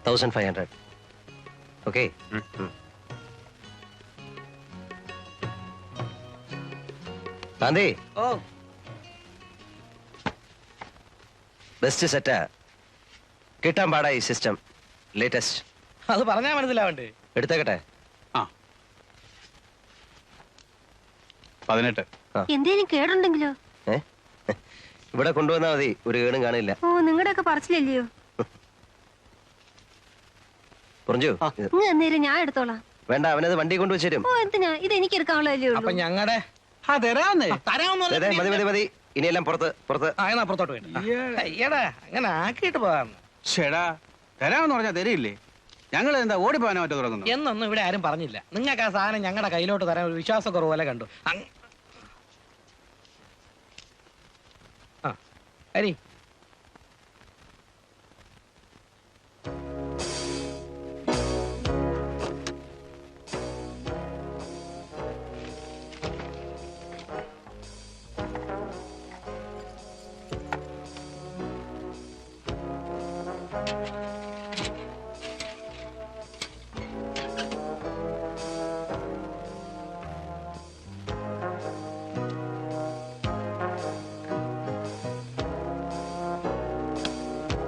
1500. Okay. Gandhi. Oh. Best set. കിട്ടാൻ പാടാ ഈ സിസ്റ്റം ലേറ്റസ്റ്റ്. അത് പറഞ്ഞാ മനസ്സിലാവണ്ടേ? എടുത്തേക്കട്ടെ. 18. എന്തേലും കേടുണ്ടെങ്കിലോ? ഇവിടെ കൊണ്ടുവന്നാ മതി, ഒരു കേടും കാണില്ല. ഓ, നിങ്ങളുടെ ഒക്കെ പറച്ചില്ലല്ലയോ? പറഞ്ഞു അന്നേരം ഞാൻ എടുത്തോളാം. വേണ്ട, അവനത് വണ്ടി കൊണ്ടുവച്ചു തരും. ഓ, എന്തിനാ? ഇത് എനിക്ക് എടുക്കാനുള്ളതല്ലേ അപ്പൊ ഉള്ളൂ. ഞങ്ങളുടെ മതി മതി മതി, ഇനിയെല്ലാം പുറത്ത് പുറത്ത്. പുറത്തോട്ട് വേണ്ട. അയ്യടാ, അങ്ങനെ ആക്കിയിട്ട് പോകാന്ന്. ചേടാ, തരാമെന്ന് പറഞ്ഞാൽ തരില്ലേ? ഞങ്ങൾ എന്താ ഓടിപ്പോകാനോ മറ്റോ തുടങ്ങുന്നു? എന്നൊന്നും ഇവിടെ ആരും പറഞ്ഞില്ല. നിങ്ങൾക്ക് ആ സാധനം ഞങ്ങളുടെ കയ്യിലോട്ട് തരാൻ ഒരു വിശ്വാസക്കുറവ് പോലെ കണ്ടു. ഹരി